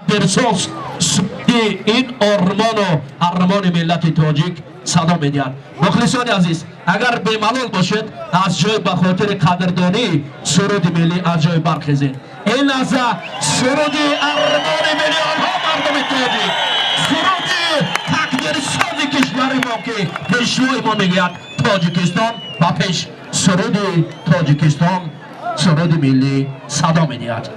برساس سوی این آرمان ملت تاجیک صدا میدهد. مخلصان عزیز، اگر بی‌ملال باشد از جای به خاطر قدردانی سرود ملی از جای برخیزید. این لحظه سرود آرمان ملی آنها مردم تاجیک، سرود تقدیر ساز کشور ما که پیشروی ما میگوید تاجیکستان و پیش سرود تاجیکستان سرود ملی صدا میدهد.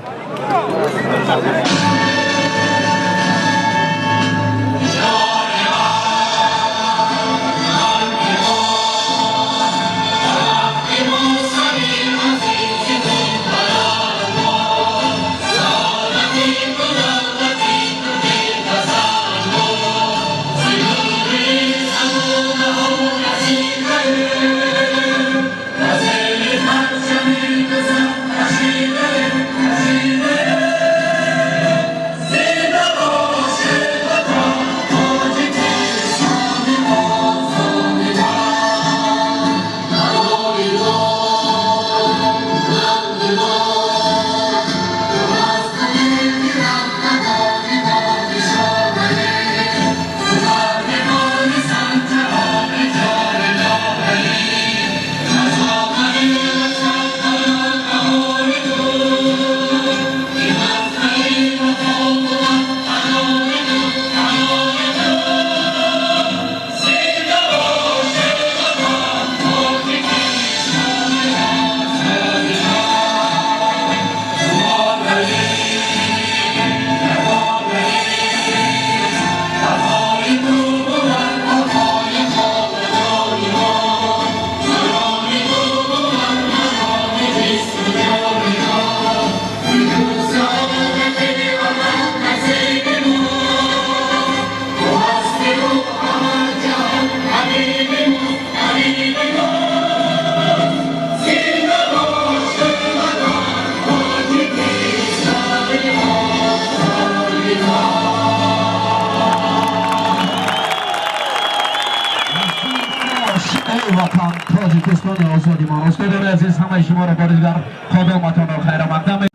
وطن تاجیکستان آزادی ما. استادان عزیز همه شما را بار دیگر خدامتان و خیر مقدم.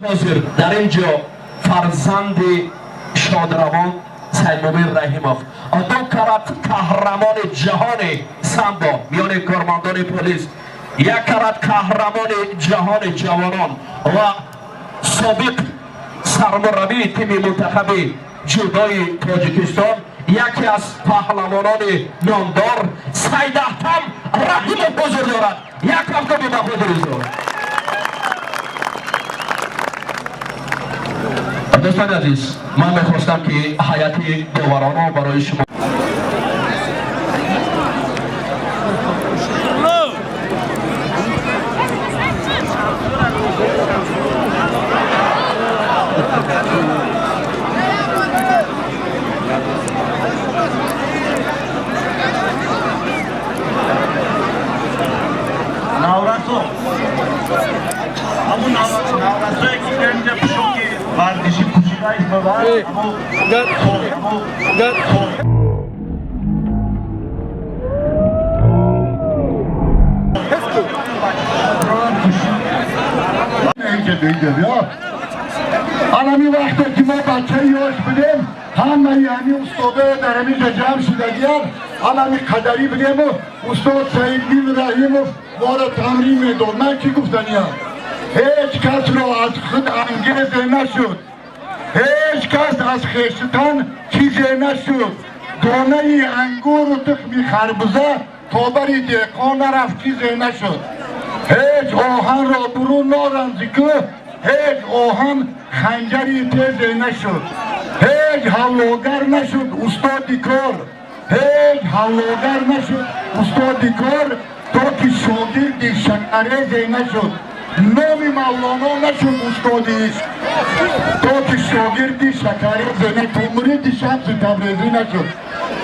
در اینجا فرزند شادروان سیدمومن رحیموف دو کرات قهرمان جهان سامبو میان کارمندان پلیس، یک کرات قهرمان جهان جوانان و سابق سرمربی تیم منتخب جودوی تاجیکستان، یکی از پهلوانان نامدار سید احتم رحیموف حضور دارد. یک هفته به حضور دوستان عزیز، من میخواستم که حیاتی داورانه برای شما الان این وقته که ما بچه یاش بودیم همه یعنی استاده در همینجا جمع شدگیان الان قدری بودیم و استاد سیدمومن رحیموف ما را تمرین میداد. من چی گفتنیم؟ هیچ کس را از خود انگیز نشد، هیچ کس از خیشتن چیزی نشد. دانه انگور و تخم خربزه تا بری دهقان نرفت چیزی نشد. هیچ آهن را برون نارنزی که هیچ آهن خنجری تیزی نشد. هیچ حولاگر نشد استادی کار، هیچ حولاگر نشد استادی کار تا که شاگردی شکریزی نشد. نام مولانا نشد استادیش تا که شاگردی شکریزی نشد. مرید شمس تبریزی نشد.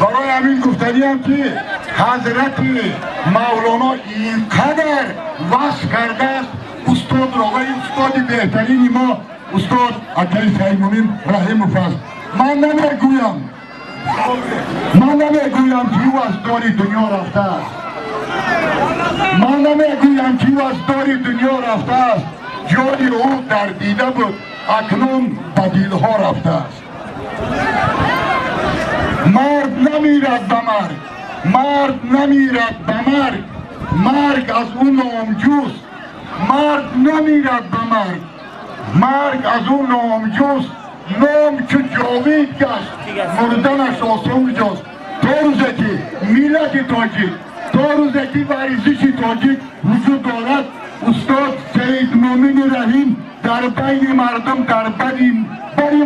برای همین گفتنیم که حضرت مولانا اینقدر وصف کرده است استاد را و استاد بهترین ما استاد علی سیدمومن رحیموف است. من نمیگویم که او از دار دنیا رفته است. من نمیگویم که او از دار دنیا رفته است. جای او در دیده بود اکنون به دلها رفته است. نمیرد به مرگ، مرد نمیرد به مرگ، مرگ از اون نامجوست، مرد نمیرد به مرگ، مرگ از اون نامجوست، نام چو جاوید گشت مردنش آسان جاست. تا روزی که ملت تاجیک، تا روزی که ورزش تاجیک وجود دارد، استاد سید مومن رحیم در بین مردم، در بین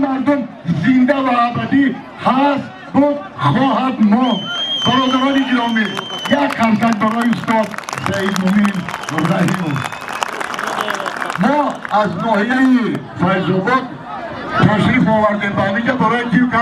مردم زنده و ابدی هست، بود، خواهد ماند. برادران گرامی، یک همزد برای استاد سید مومن رحیم. ما از ناحیه فیض‌آباد تشریف آوردیم به اینجا برای اینکه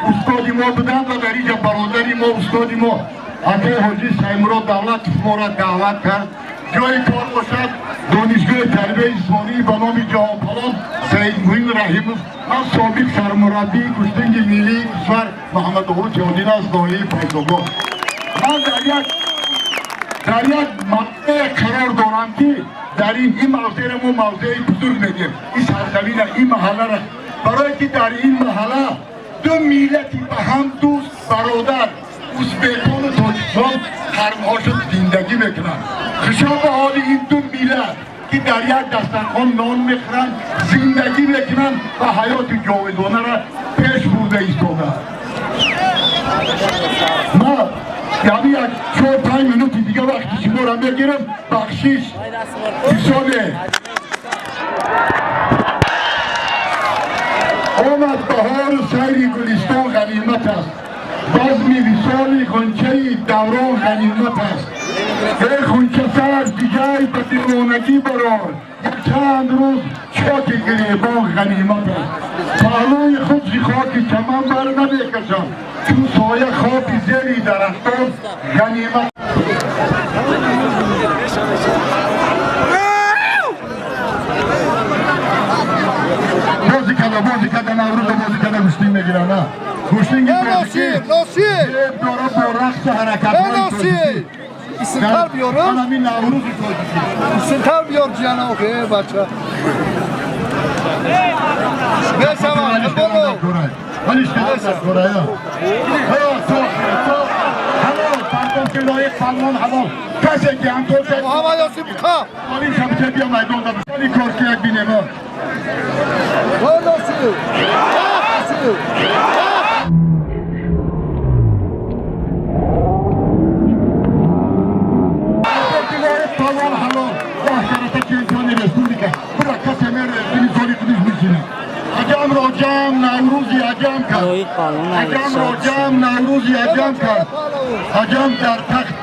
استادی ما بودن و در اینجا برادری ما، استادی ما آقای حاجی سیمراد دولت ما را دعوت کرد جای کار باشد دانشگاه تربیت جسمانی به نام جواب‌طلب سید مومن رحیموف. من سابق سرمربی کشتنگ ملی کشور محمد داوود جهادین از ناحیه فیض‌آباد. من در یک مقطع قرار دارم که در این موضع را ما موضع بزرگ میگیم، این سرزمین این محله را، برای که در این محله دو ملتی به هم دوست برادر ازبکان و تاجیکان قرن‌هاشون زندگی میکنن. خشاب حال این دو ملت که در یک دسترخوان نان میخورن، زندگی میکنن و حیات جاودانه را پیش برده ایستاده. ما یعنی یک 4-5 منوت دیگه وقتی شما را میگیرم بخشیش ایشانه. آمد بهار سیر گلستان غنیمت است، بزم وصال غنچه دوران غنیمت است. ای غنچه سر دیگر به دیوانگی برار، یک چند روز چاک گریبان غنیمت است. پهلوی خود زی خاک چمن بر نمیکشم، چون سایه خواب زیری درختان غنیمت. بازی کده نوروز بازی کده گوشتین میگیرم نه گوشتین گیرم داره با رقص حرکت های سنتر بیارم؟ همین نوروز سنتر بیار جانا اوکی بچه بسمان بولو ولیش که دست کره یا حلال پردون که لایق پلوان حلال کسی که هم توجه محمد یاسین بکا ولی شبکه بیا میدان دا بسانی کار که یک بینه ما ناسیو پلوان حلال محترت که امکانی رسولیکه برا کسی میره دینیزانی کنیش میشینه عجم را جم نوروزی عجم کرد عجم را جم نوروزی عجم کرد عجم در تخت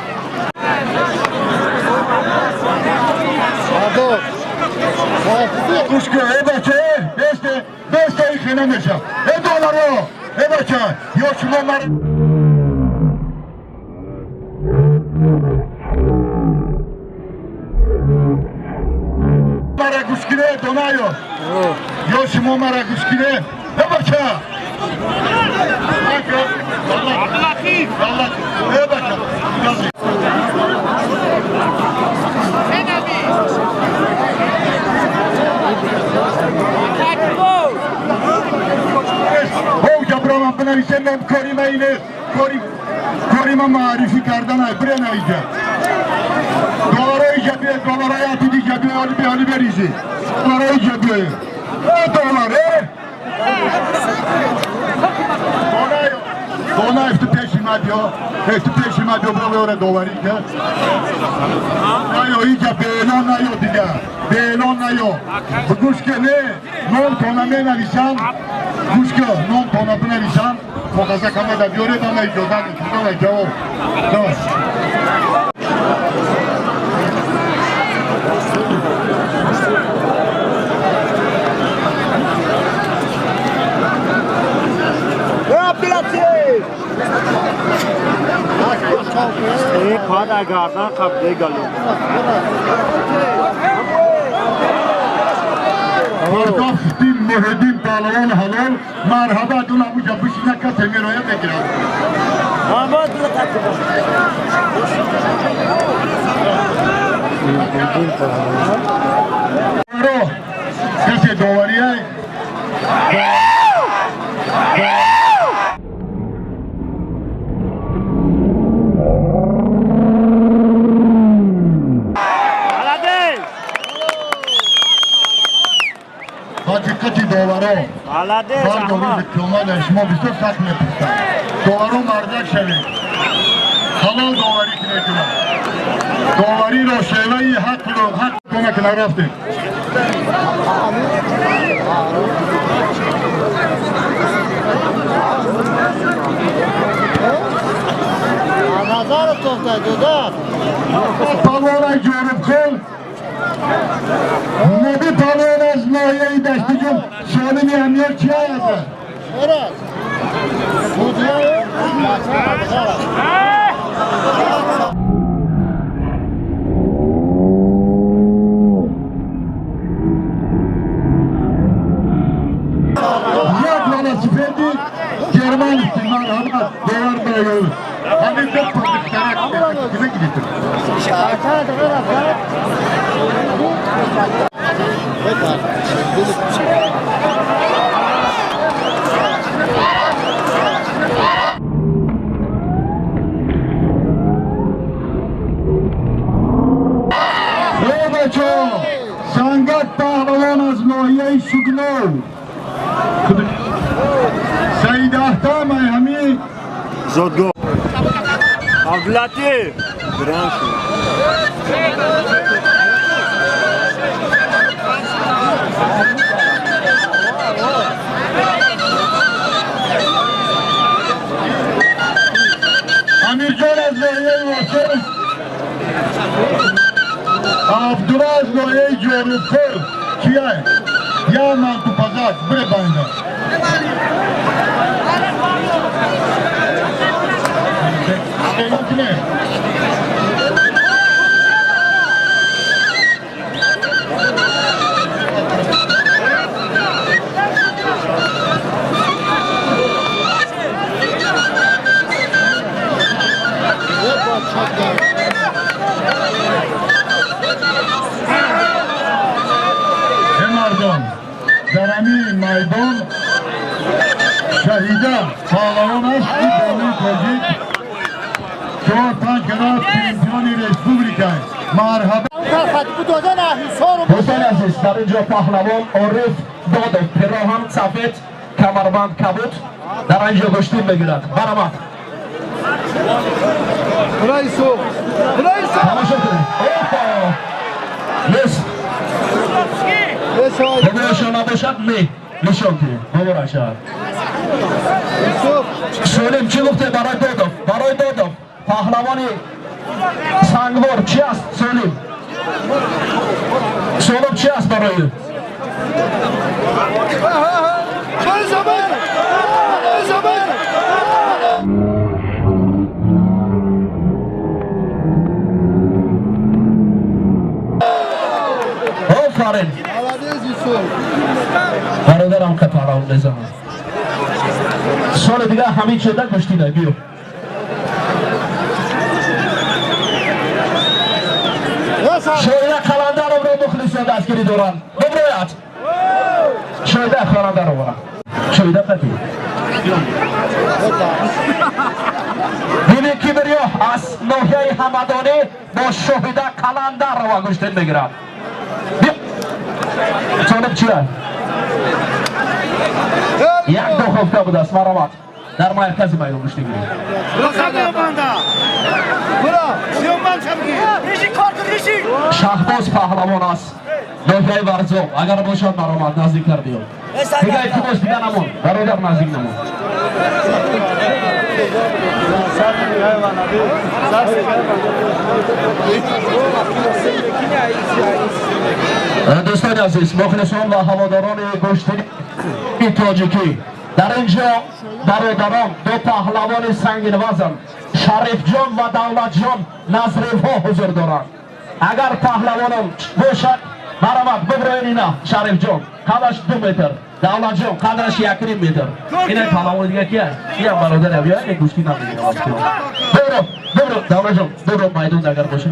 گوش که ای بچه بسته ای خیلی نمیشه ای دولارو ای بچه یا شما مرا گوش کنه دونایو یا شما مرا گوش کنه ای بچه ای بچه او جبران هم بنویسه من کاریم اینه کاریم معرفی کردن های برن ایجا دولارای جبه دولارای عتیدی جبه حالی بریزی دولارای جبه دولاره دولار افت پیش ایمد یا برای دواری که نیا ایجا بیلان نیا دیگه بیلان نیا گوش که نه نام تانه می نویسم گوش که نام تانه بنویسم مقصد کمه دا بیاره دامه اجازه میکنم جواب داشت एक खाद आगारना कब दे गलो گفتیم مهدین پهلوان حلال مرحبا دون ابو جبوش نکه تمیرایه بگیرم آباد لقد کسی داوریه بلده فرق زحمت کنید کمال شما 24 ساعت میپیستن دارو مردک شوید حلال داوری کنید داوری رو شیوهی حق کنه که نرفتیم نظر توفته دوده پالوان جورب کل نبی پالوان از نایه دشتی جون سالمی امیر چی هست؟ Evet. یک velosipedi German istimar ama dolar bayıyor. Hani de prodüktörek kime gidiyor? Ey bacı, sangat pahlavan az noye şugnov. Said Ahtam hami زودگو عبدالعتی گران شد Amircan az noye vası. Abdullah az noye jorupur. Kiye? Ya mantu pazar bre banda. Ne? مردم در همین میدان شهیده پهلوان است که بانی توجید 4-5 کنار چمپیونی رسپوبلیکا مرحبا حسین عزیز در اینجا پهلوان عارف دادov پیراهن سفید کمربند کبود در اینجا گشتین بگیرد برآمد Burayı soğuk. Burayı soğuk. تماشا کنید نیست Ne soğuk? خدایشان نباشد نه نشان کنید بابا رشد Soğuk. سولیم چی گفته برای دادov پهلوانی سنگوار چی است سولیم سولیم چی است برای Ne zaman? Ne zaman? آفرین Aladezi soğuk. برادرم که پهلوان نظام سال دیگه همین شده گشتینه بیو Ne sağ? شایده قلندر رو مخلص دستگیری دوران ببروید شایده قلندر رو برم شایده قطعی بینی کی بریو از نوحیه همدانی با شایده قلندر رو گشتین بگیرم بیا سالم چیه؟ یک دو خفته بود است مرامت در مرکز میدان گشتین بگیرم شهباز پهلوان است نوحیه ورزو اگر باشد مرامت نزدیک کر بیو دیگه اتماس دیگه نمون برادر نزدیک نمون دوستان عزیز مخلصان و هواداران گشتنی تاجیکی در اینجا برادران دو پهلوان سنگین وزن شریف جان و دولت جان نظریف ها حضور دارند اگر پهلوانان باشد برآمد ببروین اینا شریف جان قدرش 2 متر دولت جان قدرش 1.5 متر این پهلوان دیگه کیه؟ این برادر بیا یک گوشتی نمیگیره برو دولت جان برو میدان اگر باشه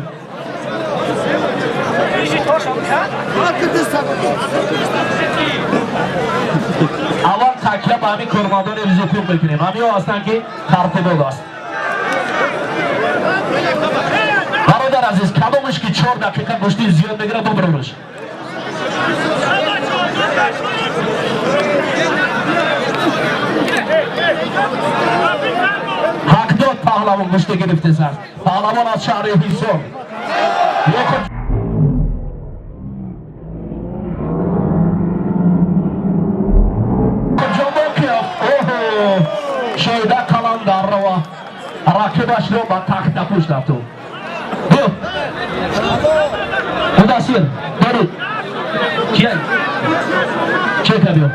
اول تکیه به همین کرماندان ویزیکون بکنیم همین ها هستن که خرطباد است برادر عزیز کدامش که 4 دقیقه گشتی زیاد بگیره ببروش پهلوان گشته گرفته سر پهلوان از شهر هیسون شایده کلان در روا راکبش رو با تخت پشت رفتو دو مداسیر درود کیه چه کبیو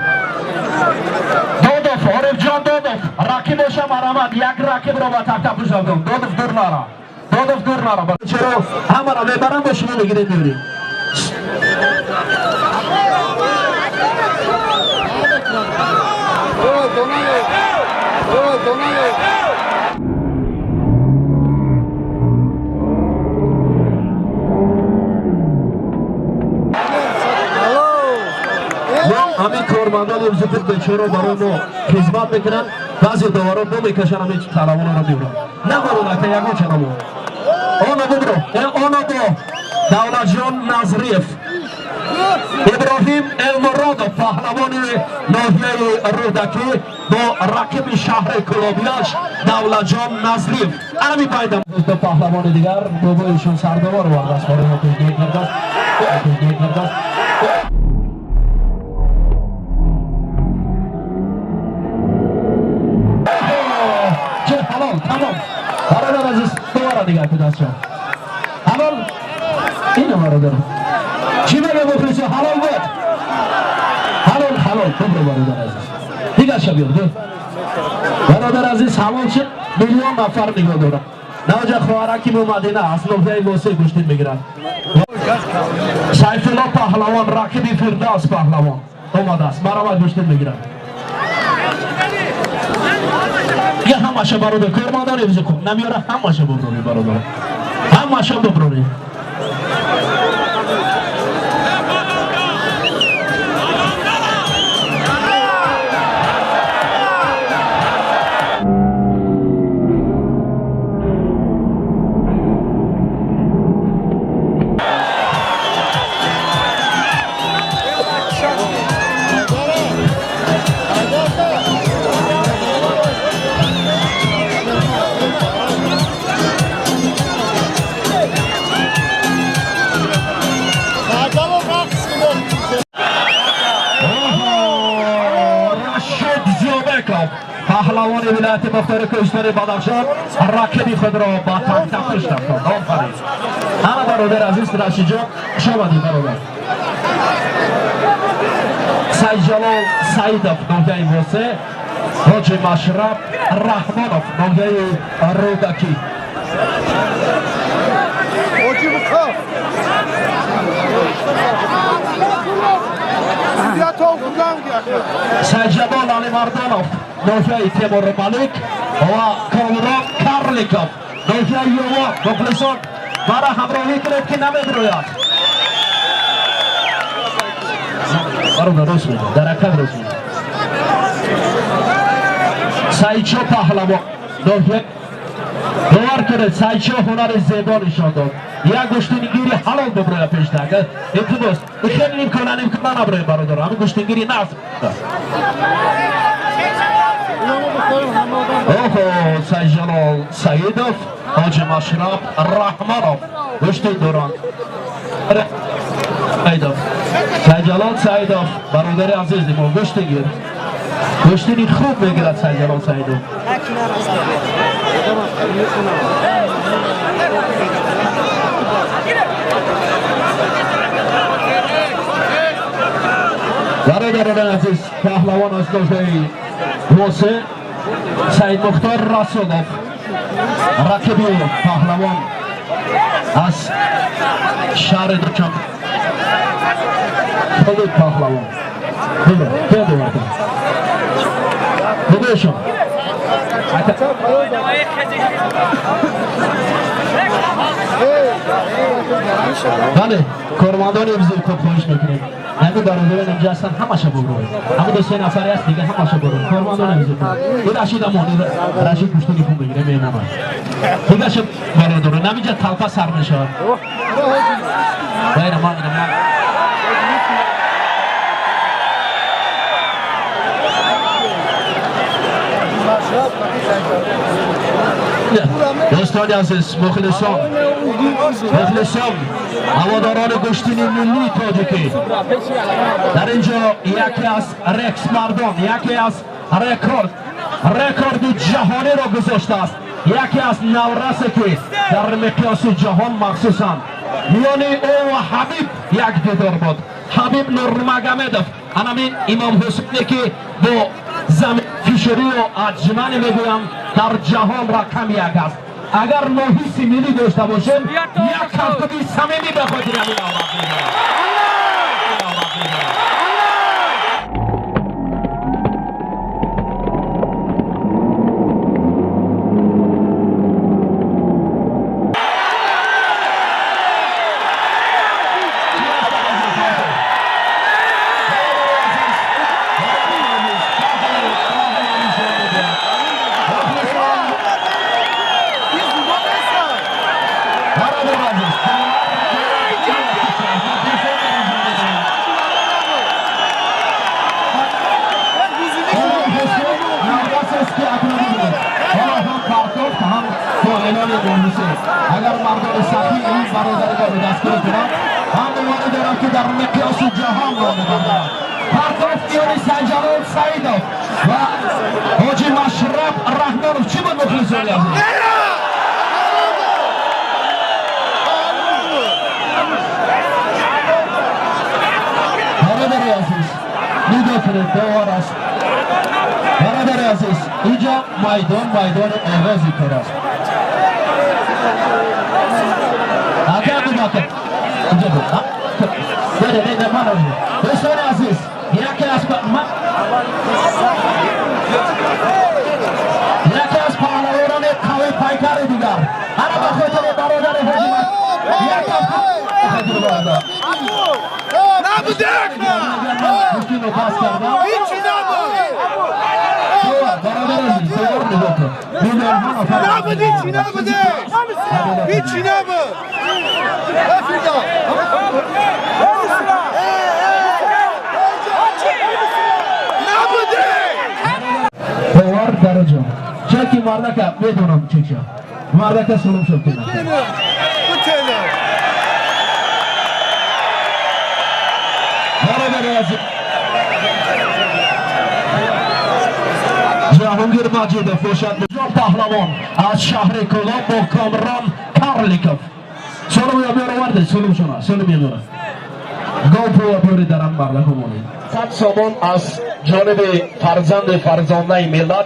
دودف عارف جان دودف راکبش هم آرامد یک راکب رو با تخت پشت رفتو دودف دور نارا دودف دور نارا چرا همه را ببرم با شما بگیرید میبرید همین کارمندان امزیفت بیچاره برای ما خدمت میکنن بعضی دوارا دو میکشن همین پهلوان رو بیورن نبرو نکه یکو چنمو آنا ببرو آنا با دولت جان نظریف ابراهیم المراد پهلوان ناحیه رودکی با رقیب شهر کلابیاش دولت جان نظریف امی پایدم دو پهلوان دیگر دو ایشون سردوار و از باره ما پیشنهاد کرده تمام برادر عزیز دوباره دیگر پدست شد حلال اینه برادر چی بگه بخلیسی حلال بود حلال ببرو برادر عزیز دیگر شب بیاد برادر عزیز حلال شد میلیون نفر نگاه دارم نوجه خوارکی به مدینه از نوحه موسی گشتید میگیرن سیف الله پهلوان راکبی فرداس پهلوان اومده است برای گشتید میگیرن یه همشه برادر کرمادان امزی کن نمیاره همشه ببرونی برادر همشه ببرونی پهلوان ولایت مختار کشور بدخشان راکبی خود را با تخت پشت رفتند آفرین همه برادر عزیز رشید جان شمادی برادر سید جلال سیدов ناحیه موسی حاج مشرف رحمانов ناحیه رودکی سید جلال علی مردانov ناحیه تیمور ملک و کامران کارلیکov ناحیه یووا مخلصان مرا همراهی کنید که نمیدروید برادر راست میگه درکت راست میگه سعیدشا پهلوان ناحیه باور کنید سعیدشا هنر زیبا نشان داد یک گشتنگیری حلال ببروید پیش دکه التماس خیلی امکان نبروید برادر همین گشتنگیری نفت اوه سید جلال سیدov حاج مشرف رحمانov گشتین دوران سید جلال سیدov برادر عزیز ما گشتین گیر گشتینی خوب میگیرد سید جلال سیدov برادران عزیز پهلوان از ناحیه موسی سید مختار رسولov رقیبی پهلوان از شهر دوچم خودت پهلوان بده وقتا بدهشون بله کارمندان امزی کد خواهش میکنیم همه برادران اینجا هستن همشه بگروید همه دو سه نفری هست دیگه همشه بگروید کارمندان امزی کن این رشید امانی رشید پشتونی کن بگیره میمونه دیگه شب برادران نمیجا تلپا سر میشه باید ما Maşallah. دوستان عزیز، مخلصان هواداران گشتین ملی تاجیکی در اینجا یکی از رکس مردان، یکی از رکورد جهانی را گذاشته است، یکی از نورسی که در مقیاس جهان مخصوصا میان او و حبیب یک دیدار بود. حبیب نورمگامدوف همین امام حسینی که با زمین فیشری و اجمنی میگویم در جهان رقم یک است. اگر ما حس ملی داشته باشیم یک کفکبی صمیمی به خاطر همین آواز می‌زنیم. اگر مردان سخی این برادر را به دست کنند هم عنوان دارم که در مقیاس جهان را می‌بردند. پرتاب میان سنجران سعیدov و حاجی مشرف رحمانov چی بود مخلصان عزیز؟ برادر عزیز می‌دونید دوار است. برادر عزیز اینجا میدان آغازی کار است. اینجا بود بده من رو دوستان عزیز یکی از پهلوانان قوی پیکر دیگر همه به خاطر برادر حجمت یک خاطر برادر مشکل رو پاس کردم هیچی نبود برادر عزیز دوار نگاه کن نبود هیچی نبوده هیچی نبود باور درجه چکی مردک بدونم چکشه مردک سلوم شد کنم برادر عزیز جهانگیر مجید فوشد پهلوان از شهر کلاب با کامران کارلیکوف سلام یا بیاره ورده سلام شما سلام یا بیاره گاو پوری درم برده کمونید 100 سامان از جانب فرزانده ملت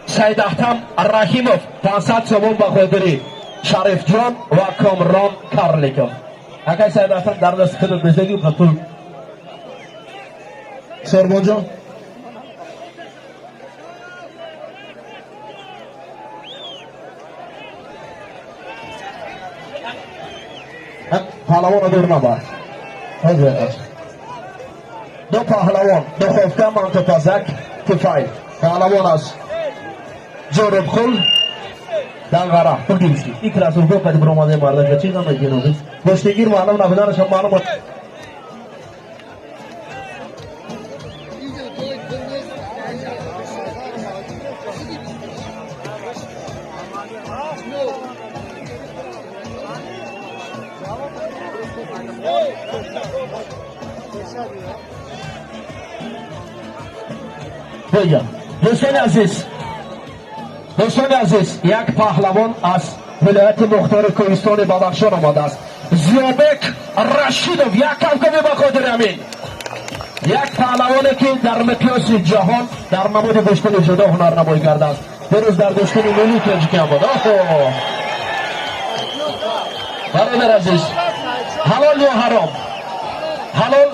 سید احتم رحیموف 500 سامان به خاطر شریف جان و کامران کارلیکوف اگر سید احتم در دست خودت بزدگی خطور سرمان جان پهلوان رو دور نبرد دو پهلوان دو خفته منطقه کفای پهلوان از جورب خل دنگره بگیمشی این کلاس رو قدی برامده مرده که چیز هم نگیره گشتگیر معلوم نبیدنش هم معلوم دوستان عزیز یک پهلوان از ولایت مختار کوهستان بدخشان آمده است زیابک رشیدوف یک کمکمی به خاطر همین یک پهلوانی که در مقیاس جهان در نماد گشتن جدا هنرنمایی کرده است دیروز در گشتن ملی تاجیکی هم بود برادر عزیز حلال یا حرام حلال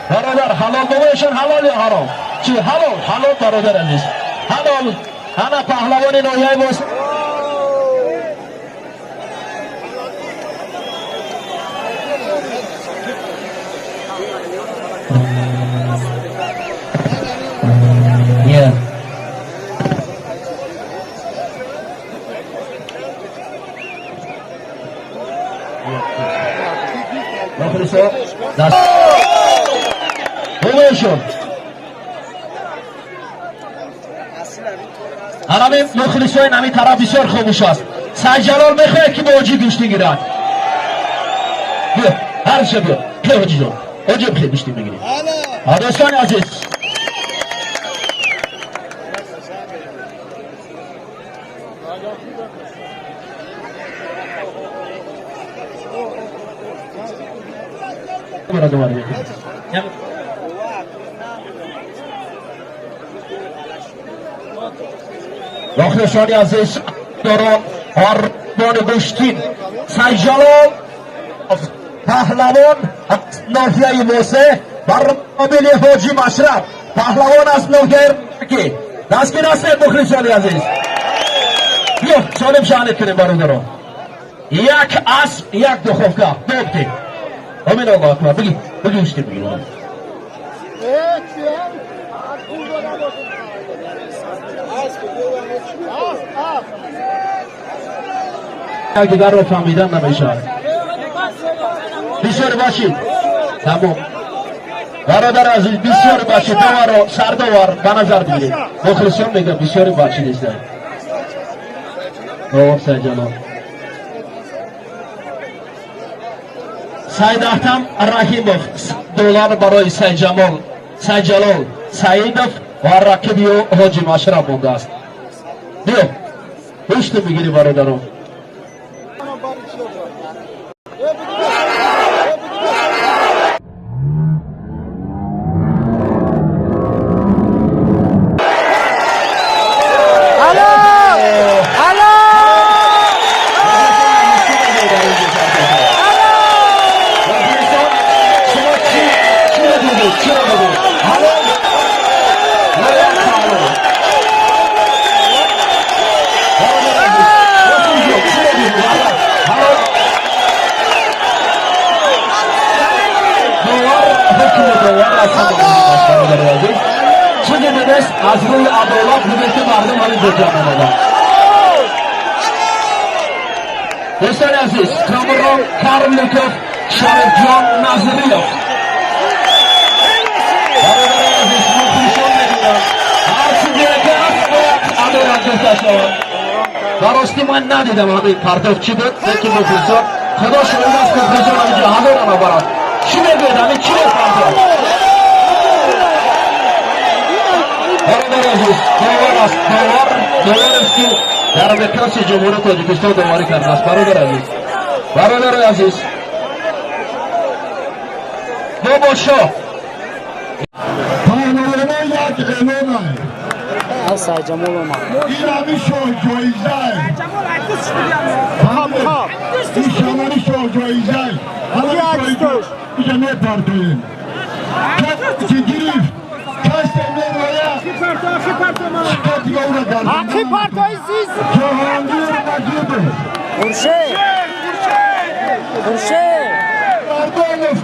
برادر حلال بگویشن حلال یا حرام چی حلال برادر عزیز حلال انا پهلوان نویای باست همین مخلصای نمی طرف بسیار خوبش است. سعید جلال میخواد که با اوجی گوشتی گیرد. بیا هر شب بیا که اوجی جان اوجی بخیر گوشتی میگیری. دوستان عزیز مخلصان عزیز داران آرمان گشتین سعید جلال پهلوان از ناحیه موسه بر مقابل حاجی مشرف پهلوان از ناحیه رکی دست که دست مخلصان عزیز بیا سالم شانت کنیم برادران یک اسب یک دخوفکه دوبتی امین الله اکبر بگی گوشتی بگی دیگر رو فهمیدن نمیشه بسیار باشید تمام برادر عزیز بسیار باشید دوار سردوار به نظر بگیرید مخلصان میگم بسیار باشید است آقا سعید جلال سعید احتم رحیموف دلار برای سعید جلال سعیدوف و رکیبی و حاجی مشرف بونده است بیا پشت میگیری برادران از روی عدالت بوده که مردم همین به جمع آمدن دوستان عزیز کامران کارلیکوف شریف جان نظریوف برادر عزیز مخلصان میگویم هر چی دیگه که هست عدالت گفته شود درستی من ندیدم همین پرتوف چی بود یکی مخلصان خدا شاید است مخلصان همینجا همه را نبرد چی میگوید همین چی بود پرتوف برادر عزیز داور است داور است که در مرکز جمهوری تاجیکستان داوری کرده است برادر عزیز بابا شاه پهلوانه یک اعلان از سعید جمال اومد این همی شاه جایزه این شمانی شاه جایزه اینجا نپردیم که گریف کس نمیرویه شکا دیگه او را در حقی پرتای زیز جهانگیر مجیده برشه مردم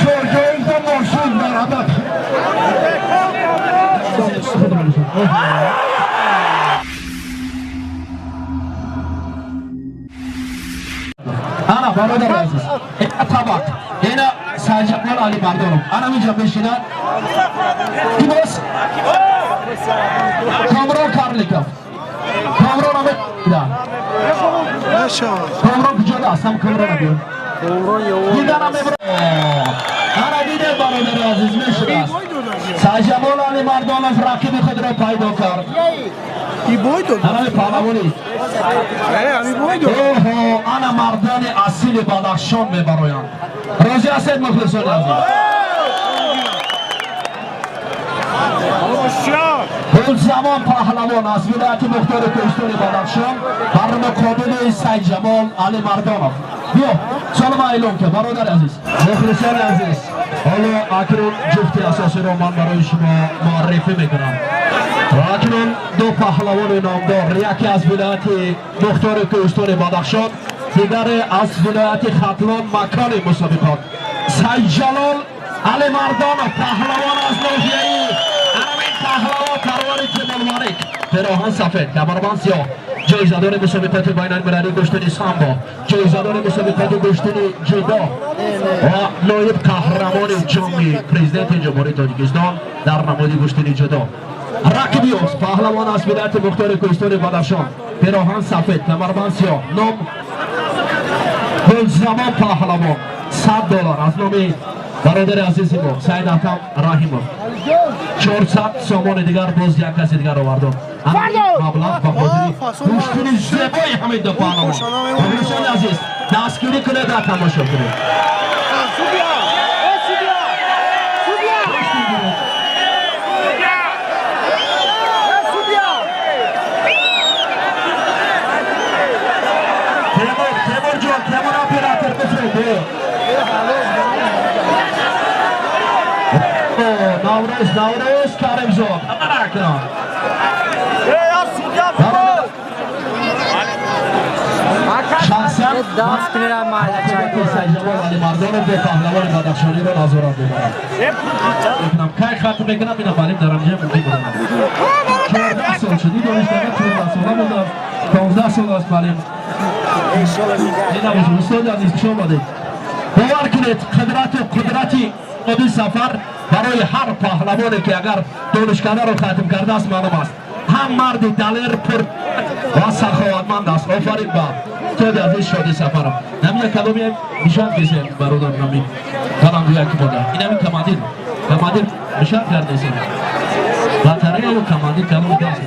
شاه جایزه مرشد مرحمت انا برادر عزیز این طبق این سعید جلال علی مردانم انا اینجا بشینم کی باز کامران کارلیکوف کامران همه کامران کجا است هم کامران بیان دیدن همه انا دیده برادر عزیز میشه سعید جلال علی مردانم رقیب خود را پیدا کرد همه پهلوانی اوه انا مردان اصیل بدخشان میبرایم راضی هستید مخلصان عزیز اون زمان پهلوان از ولایت مختار کوهستان بدخشان بر مقابل سعید جمال علی مردانov بیا سلام اعلام که برادر عزیز مخلصان عزیز حالا اکنون جفت اساسی را من برای شما معرفی میکنم و اکنون دو پهلوان نامدار یکی از ولایت مختار کوهستان بدخشان دیگر از ولایت ختلان مکان مسابقات سعید جلال علی مردانov پهلوان از ناحیه پهلوان پروان جبل مالک پیراهن سفید کمربند سیاه جایزه‌دار مسابقات بین‌المللی گشتن سامبا جایزه‌دار مسابقات گشتن جدا و نایب قهرمان جام پرزیدنت جمهوری تاجیکستان در نماد گشتن جدا رقیبی است پهلوان از ولایت مختار کوهستان بدخشان پیراهن سفید کمربند سیاه نام گلزمان پهلوان $100 از نام برادر عزیز ما سید اکرم رحیمov 400 سامان دیگر باز یک کسی دیگر آوردم همین مبلغ به خاطر گوشتون زیبای همین دو پهلوان دوستان عزیز دستگیری کنید و تماشا کنید تیمور جان تیمور اپراتور بفرمایید نوروز کرمزاد امان اکرام شخصا دست کنید محله چای سیجوان علی مردان به پهلوان بدخشانی را نظارت ببرم میکنم که خط میکنم اینا بریم در امجه مونده بودم 14 سال شدی دانشگاه 14 ساله بودم 15 سال از بریم اینا باشم استاد عزیز پیش آمده باور کنید قدرتی این سفر برای هر پهلوانی که اگر دانشکده رو ختم کرده است معلوم است هم مرد دلیر پر و سخاوتمند است آفرین با استاد عزیز شادی سفرم نمی یک کلامی نشان کسی برادر نمی کلام روی که بوده این همی کمادیر نشان کرده سی بطره و کمادیر کلام دست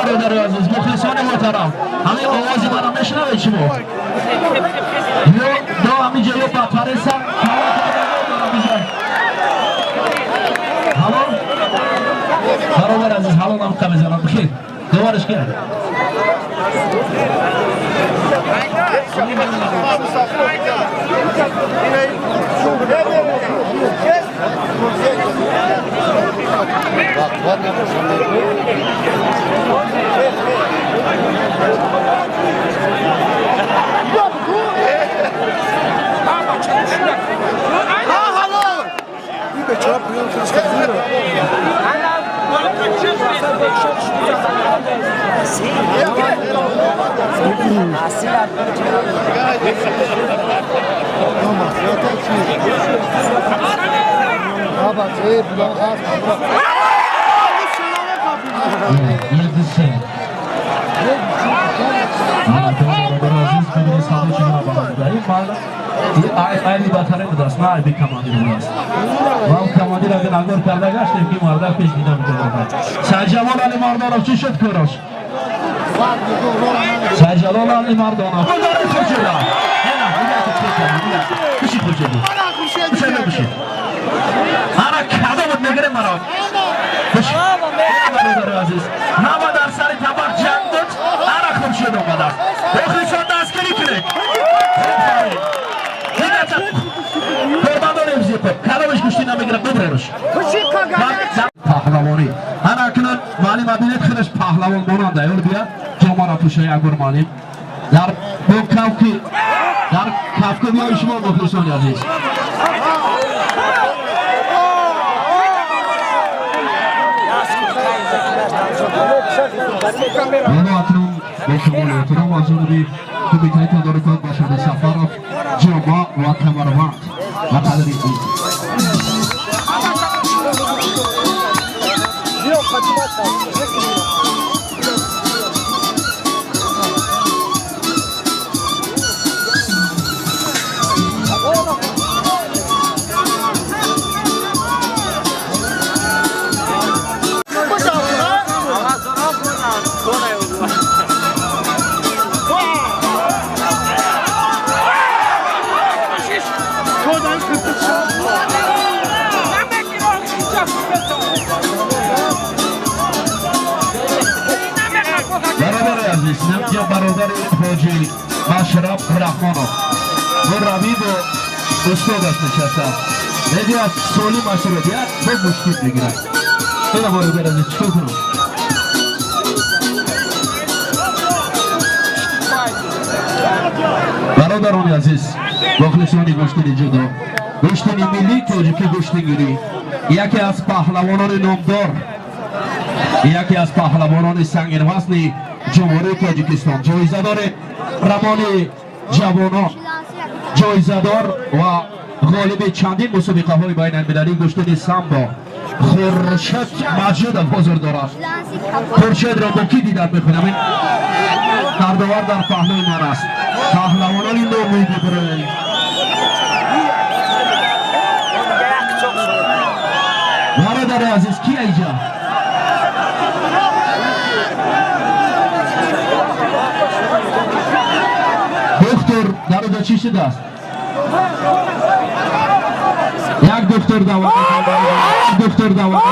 برادر عزیز مخلصان محترم همین آوازی برام نشنوه چی بود دو همینجا یه بطره سر حالا برادر عزیز حالا نام کمی زنم بخیر دوارش کرد ayni batare budas na aybi kamandi budas vam kamandi agar agor karda gashtem ki marda pesh didam kardam Sajjalol Ali Mardanov chi shud ko'rosh Sajjalol Ali Mardanov qadar ko'chada yana kuchi ko'chada kuchi ana kado bud negere maro kuchi aziz nima dar sari tabaq jang dod ana ko'chada qadar oxirishon daskari kirek کلامش گوشتی نمیگیره ببرش پهلوانی هر اکنون معلم ابینت خودش پهلوان ماننده اول بیا جامعه را پوشه اگر معلم در دو کفکی در کفکی بیای شما مخلصان عزیز اما اکنون با کمال احترام از جانب کمیته تدارکات باشد سفر جامعه و کمروند و قدری نمجا برادر حاجی مشرف رحمانov و ربیب و استادش نشسته میگه از سالی مشروعیت به مشکل میگیره این برادر عزیز چطور کنم برادران عزیز مخلصانی گوشتنی جدا گوشتنی ملی تاجیکی گوشتنگیری یکی از پهلوانان نامدار یکی از پهلوانان سنگین وزن جمهوری تاجیکستان جایزه داره روان جوانان جایزه‌دار و غالب چندین مسابقه‌های بین‌المللی گشتن سامبا خورشید مجید حضور دارد. خورشید را با کی دیدار می‌کنیم؟ این دردوار در پهلوی من است. پهلوانان این نام می‌گیرند. برادر عزیز کی اینجا؟ دکتر در چی شده است؟ یک دکتر دعوت یک دکتر دعوت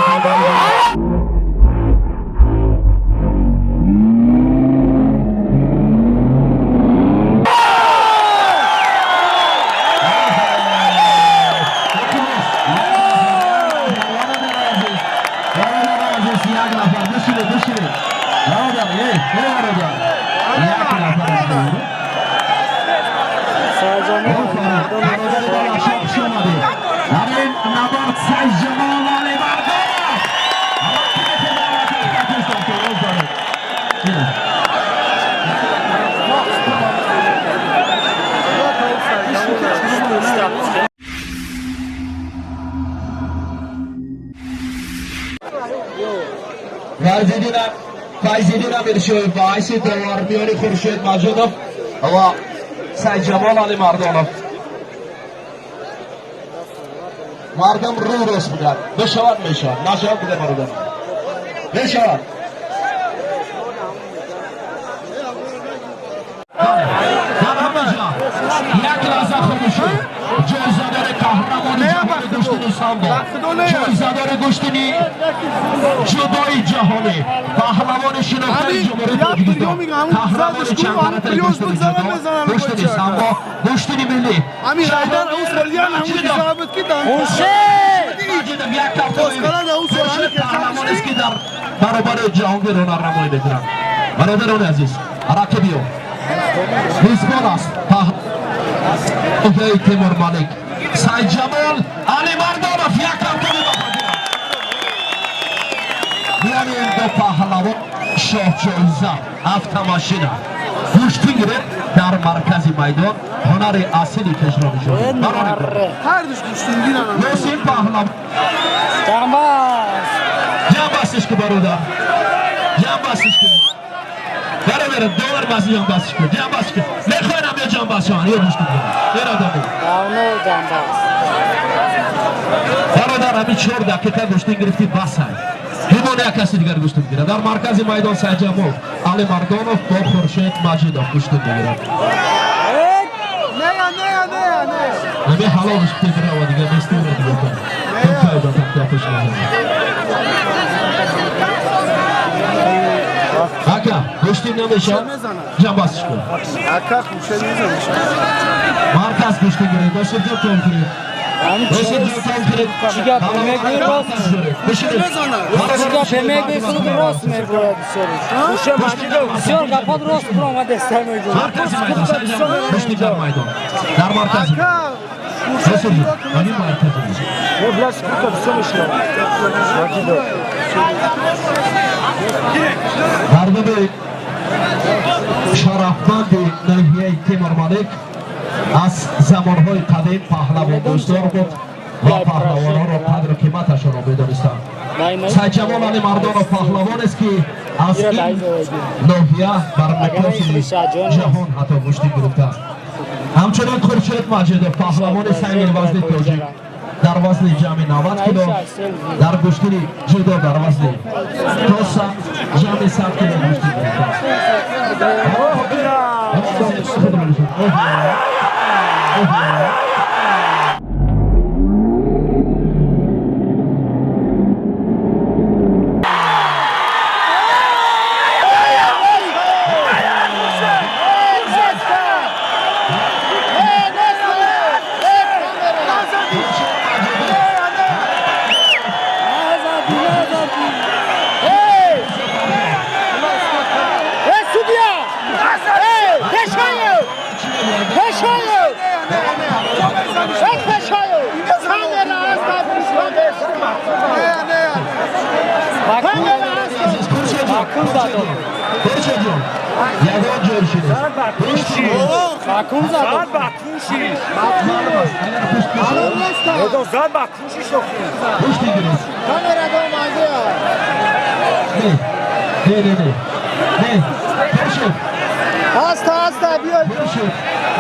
فایزیدین امیرشوی باعث دوارمیان خورشید مجیدوف و سید جمال علی مردانوف مردم رو راست بودن بشود میشود نشود بوده مردم بشود یک لحظه خاموشی جایزه‌دار قهرمان جهان گشتن سامبا جایزه‌دار گشتنی جدای جهانی پهلوان شناخته جمهوری تاجیکستان قهرمان چند قراره گشتن جدا گشتن سامبا گشتن ملی امیر حیدر اوسریان همون ثابت کردن مجید یک خورشید قهرمان است که در برابر جهانگیر هنرنمایی می‌کنند. برادران عزیز راکبیو حزبان است اوکی تیمور مالک سید جمال علی مردانوف یک کمتری بیانی این دو پهلوان شاه جایزه هفت ماشینه گوشتی گیره در مرکز میدان هنر اصلی کشرا میشود هر دوش گوشتین گیرن نوسین پهلوان جمع بستش که برادر جمع بستش که برادر دور بازی جمع بستش که جمع بستش که میخواینم یه جمع بستش یه گوشتی گیره یه ردامه برادر همین 4 دقیقه گوشتی گرفتی بس های همون یک کسی دیگر گوشتی گیره در مرکز میدان سید جمال علی مردانوف با خورشید مجیدوف گوشتی گیره همین حالا گوشتی گیره و دیگه بستی رو دیگه کم فایده تکتیفش اکا گوشتی نمیشه جمع بستش کن اکا خوشه میزنش مرکز گوشتی گیره داشته جو کم کنید داشته جو کم کنید چیگه پرمک بیر راست بشینید چیگه پرمک بیر خود راست میگوید بسیار گفت راست برو آمده استر میگوید مرکز میدان سید جمال گوشتی در میدان در مرکز داشته جو همین مرکز مردم شرفمند ناحیه تیمور مالک از زمانهای قدیم پهلوان دوستدار بود و پهلوانان را قدر و قیمتشان را می‌دانستند. سید جمال علی مردانوف پهلوان است که از این ناحیه بر مقیاس جهان حتی گشتی گرفته است. همچنین خورشید مجیدوف پهلوان سنگین وزن تاجیک در وزن جمع 90 کیلو در گشتی جدا در وزن تا جمع 100 کیلو گشتی گرفته است. Yagon görüşürüz. Kuşti. Bakun zaten. Zad bakuşi. Malum است. اگر پشت کشید Edo zad bakuşi şokun. پشت دیگریز. Kamerada olmazdı ya. نه. برشد. Hasta bia. برشد.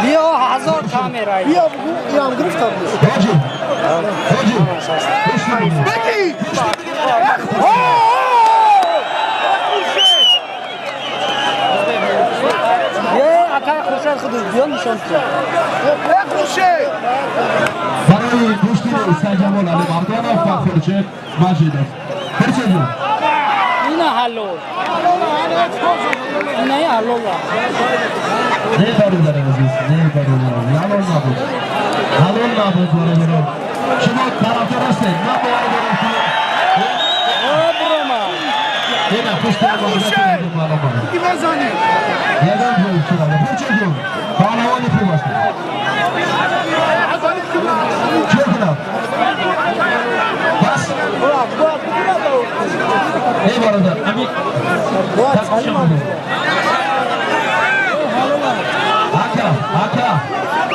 Bia 1000 kamerayı. Bia bu yan grifta bu. Hacı. Puşt دیگریز. Peki. Ye akay خوشحال خودش بیان نشان تو. Yakuşe. برای پشتی سرجمال علی مردانov و خورشید مجیدov. خورشید جون. اینا حلو. اینا حلو. نه برادر عزیز. نه برادر. حلال نبود. حلال نبود برادر. شما طرفدار هستید. من برادر. برما. نه پشت مردان. Kime zani? Neden böyle bir şey var? Burçak yok. Bağlaman yapıyor başta. Çok önemli. Bas. Ne var orada? Amin. Haka.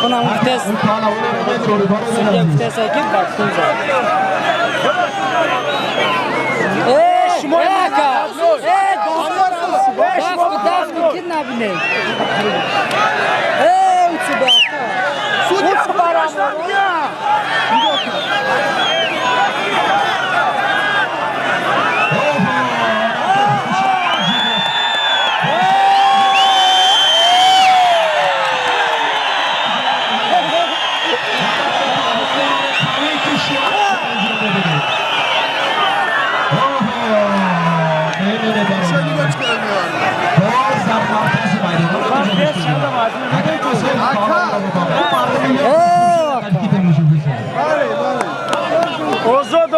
Buna muhtes. Ülkana onu soru bana Sunca da muhtes ekip baktın zaten. شما نکا دافت کدنا بینه اوچو باقا اوچو برام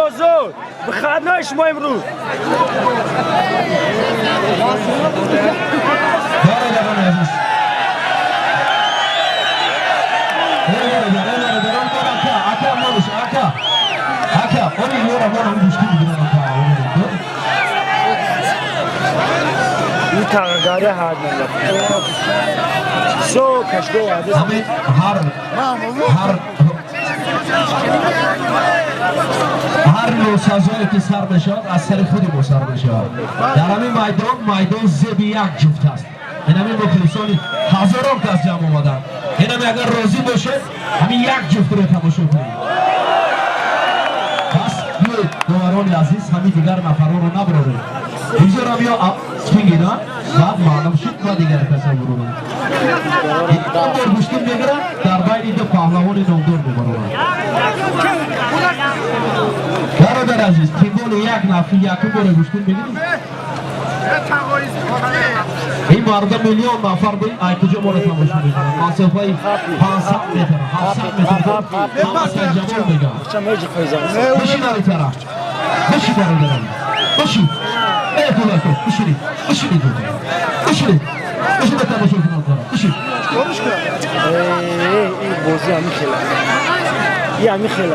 Ozo. Bıxadna şma imru. این تغییری هر نمی‌دونم. شو کشته وارد. همه هر نوع سازایی که سر بشود از سر خودی ما سر بشود. در همین میدان زب یک جفت است. این همین مخلصانی هزاران کس جمع آمدن. این همین اگر راضی باشه همین یک جفت رو تماشا کنید. پس بیایید دواران عزیز همین دیگر نفران رو نبرارید. اینجا را بیا سپینگیدن بعد معلوم شد و دیگر تصور رو این گوشتین بگیرن در بین دو پهلوان نامدار ببرن. برادر عزیز تیمون یک نفر یکی باره گوشتین بگیرید. این مردم میلیون نفر بین ای کجا ما را تماشا میکنن. مسافه 500 متر 700 متر همه سرجمال میگن. بشید در این طرف. بشید در این طرف. بشید. ای پولاتو بشید. بشید تماشا کنن. بشید. بازی همی خیلی.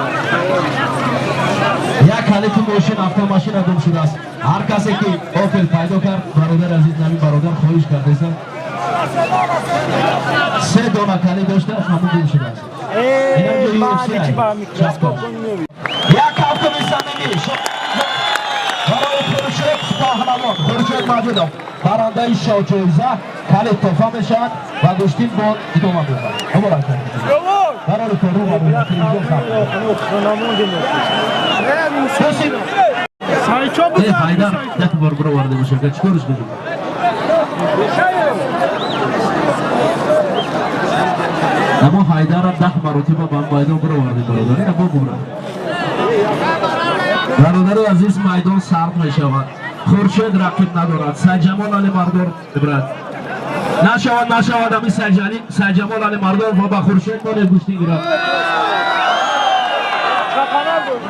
یک کلیت ماشین автомашин گم شده است. هر کسی که اوپل پیدا کرد برادر عزیز نمی برادر خواهش کرده است. 3 دانه کلیت داشته همون گم شده است. یک هفته میسنمی برای خورشید پهلوان خورشید مجیدov برنده شاه جایزه کلیت تحفه میشود و گوشتین با ادامه می‌دهد. مبارک برای کارو و تلویزیون حیدر یک بار برو وارد بشه که چیکارش کنیم. اما حیدر را 10 مرتبه به میدان برو وارد برادر اینو بگو برادر عزیز میدان سرد میشود. خورشید رقیب ندارد. سرجمال علی مردان برد نشود همین سرجمال علی مردان و با خورشید مال گوشتی گیرد.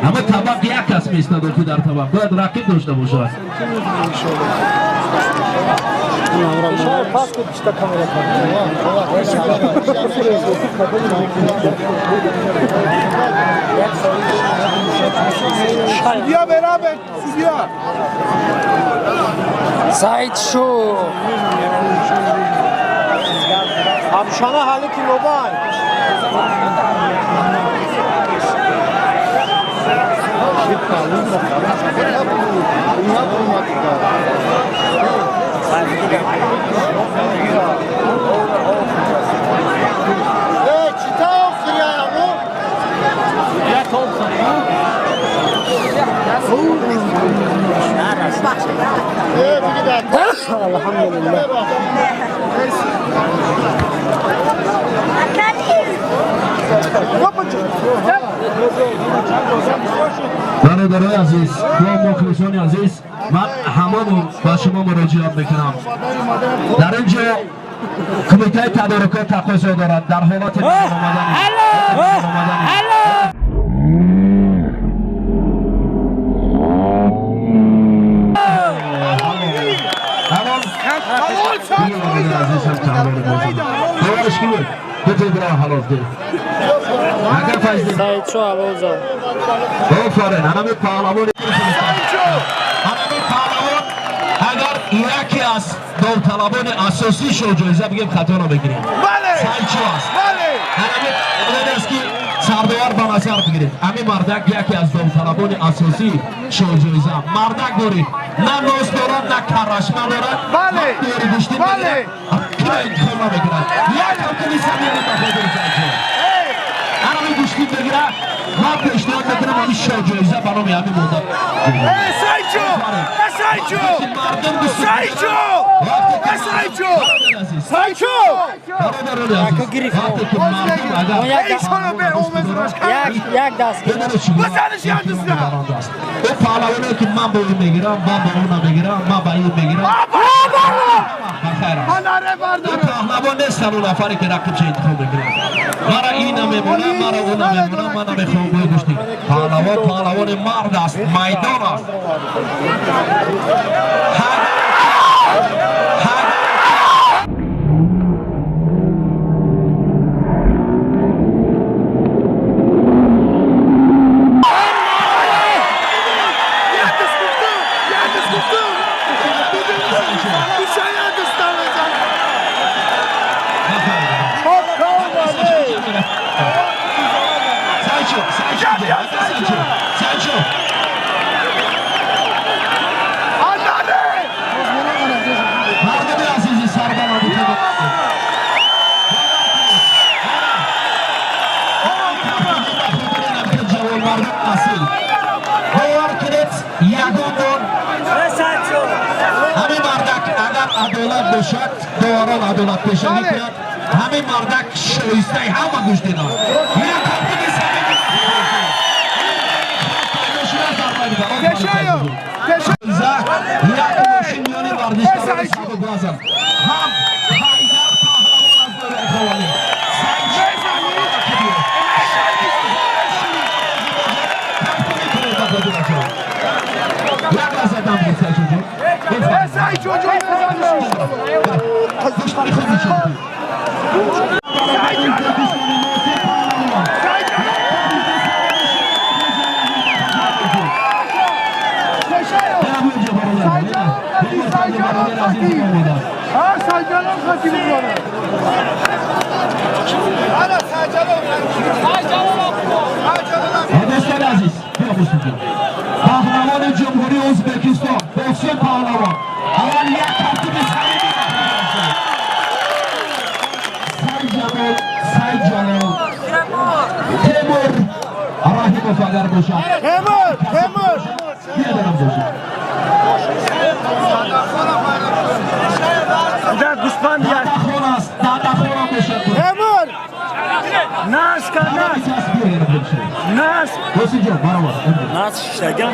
اما طبق یک کس میستد که در طبق باید رقیب داشته باشد. Bia beraber. Bia. سعید شو همشانه حالی که نوبان برادرای عزیز و مخلصان عزیز، من همه با شما مراجعت میکنم. در اینجا کمیته تدارکات تقاضا دارد در حالت سعید شو آلوزا اگر یکی از داوطلبان اساسی شو جایزه بگیم خطا نبگیریم. سعید شو است. همین است که سردار به نظر بگیرید. همین مردک یکی از داوطلبان اساسی شو جایزه. مردک دارید. نه نوز دارد نه کرشمه دارد. دوری گوشتی بگیرد. که این کار نبگیرد. یک همکنی سمیانی بخواهد همین گوشتی بگیرد. من پیشنهاد میکنم همین شو جایزه برای همین مدت. یک دست او پهلوانه که من با این میگیرم من با اون میگیرم من با این میگیرم پهلوان نیست اون نفری که رقیب چه انتخاب میگیرم مرا این نمیمونم مرا اون نمیمونم من نمیخوام باید گوشتی پهلوان مرد است میدان است عدالت باشد دوران عدالت پیشنهاد کرد همین مردک شایسته همه گوش دیدن یک ماشینیانی ورزشکار سابق بازم هم حیدر پهلوان از دوره خوانی یک از ادام بود سعید جوجو دوستان عزیز پهلوان جمهوری ازبکستان بخشی پهلوان اول یک ترتیب صمیمی سعید جلال تیمور راهیموف اگر باشد تیمور بیادرم باشد در گوسفند یک دادخون است دادخون هم باشد تیمور ناس کن ناس دوستی جان برابر ناس شگم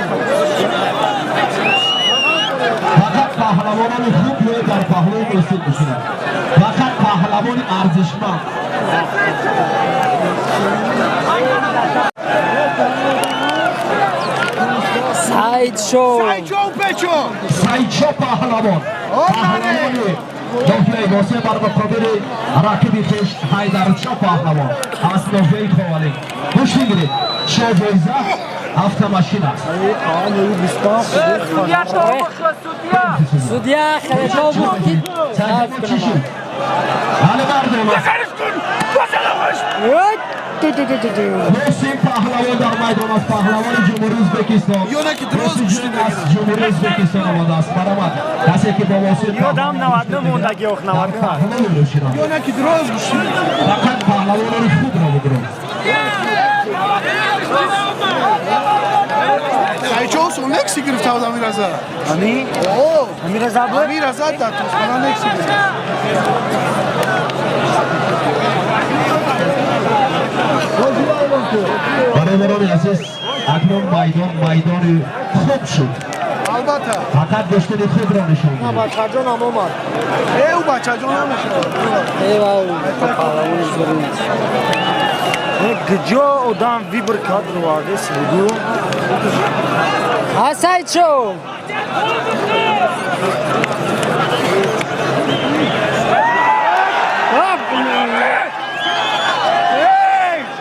فقط پهلوانان خوب روی در پهلوی درستی بشینند فقط پهلوان ارزشمند سعید شو سعید شو پهلوان داخل واسه بر مقابل رقیب خویش حیدر شاه پهلوان از نوفه خوالی گوش میگیرید شو جایزه автомашина. Судья Халилов Мухтин. Саҷабо чӣ шуд? Али Мардонов. Муҳсин Паҳлавон дар майдон аст. Паҳлавони Ҷумҳурии Ӯзбекистон. Ҷумҳурии Ӯзбекистон омода аст. Баромад. Касе ки бо Муҳсин Yodam navadni mo'ndaga yo'q navadni. Паҳлавон мешинад. Фақат Паҳлавонро худро бугирон. Сайчосон лекси гирифтав Амираза. Ami? О, Amiraza bu. Амираза да тосхона лекси гирифт. бародарони азиз, акнун майдони хуб шуд. Албатта. Фақат доштани худро нишон дид. Бачаҷон ҳам омад. Эу бачаҷон ҳам мешавад. Эвай, паҳлавони зурӣ. Gıcı odam bir kadro vardı sevdu. Асайчо.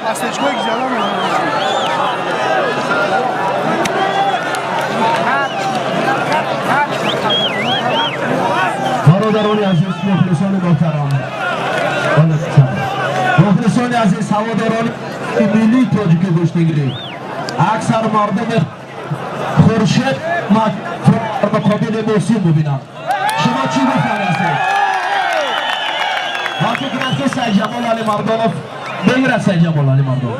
Масечкои гизала бародарони азиз, мухлисони муҳтарам, мухлисони азиз, ҳаводорони миллии тоҷики гӯштигирӣ, аксар мардуми хуршед муқобили муҳсин мубинанд. шумо чӣ гуфтанастед? ва фикр аст ки Сайҷамол Алимардонов мегирад. Сайҷамол Алимардонов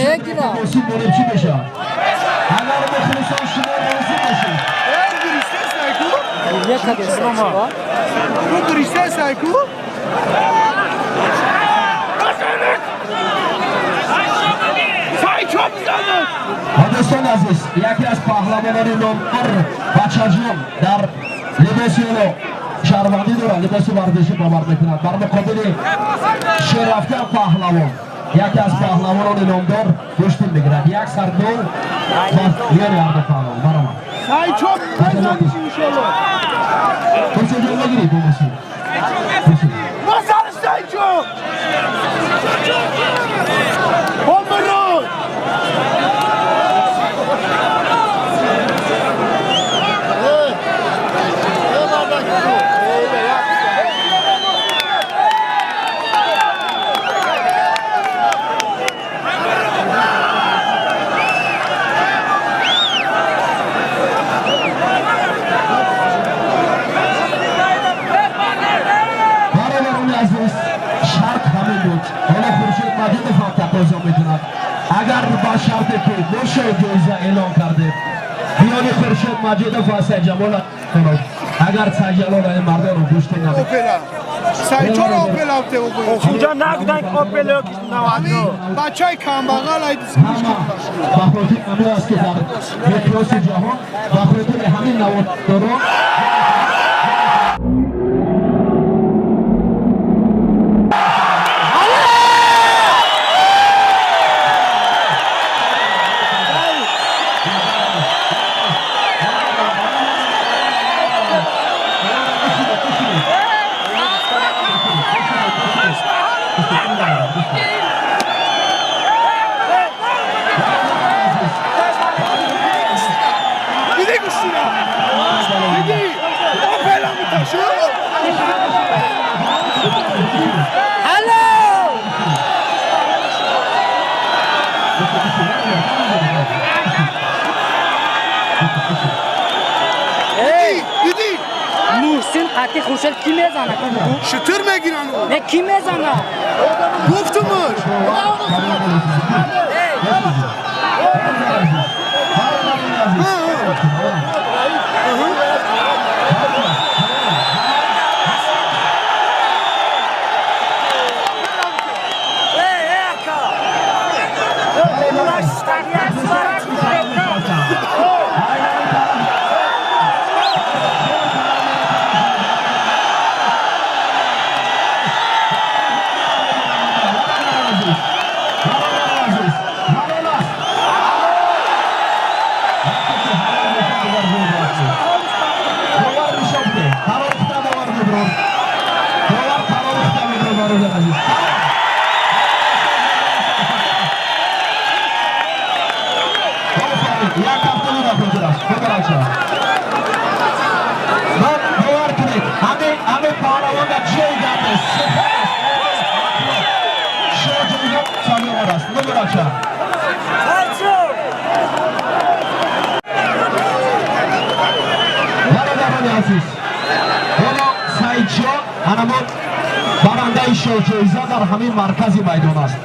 мегирад. муҳсин бониб чӣ мешавад? агар мухлисон шумо розӣ бошед, Яка десаҷо. Ну гиристе сайку? Сайчо бизанад. дӯстони азиз, яке аз паҳлавонони номдор Бачаҷон дар либоси шаҳрвандӣ дорад, либоси варзишӣ бовар мекунад. Бар муқобили Шерафкан паҳлавон, яке аз паҳлавонони номдор куштин мегирад. Як сардол ёни арду паҳлавон баромад. Сайчо бизанад иншаллоҳ. Курсиҷон мегирӣ бо мусин. Базар сайчо. Помро. اگر با شرط که نوشه جایزه اعلان کرده بیانی خورشید مجیدов و Сайҷамол Алимардонов اگر Сайҷамол Алимардонов رو گوشت نمید Опера. Сайчо ро опера авте бо. Kujya nakden kopyeli yok işte navadni. Бачаи камбағал айди. با خاطر همین است که در مقیاس جهان با خاطر همین نواداران Иди гушина. Иди. Опера миташу. Алло! Иди. Муҳсин қатъи хуршед ки мезана? Шитр мегиранд. Не ки мезана? Гуфтумш. یک هفته بود خود است خود را شد من باور کنید همه پهلوان در جای گرده شاجویان سالیان است خود را شد برادران عزیز حالا سعید شاه هنمون برنده شاجویزه در همین مرکز میدان است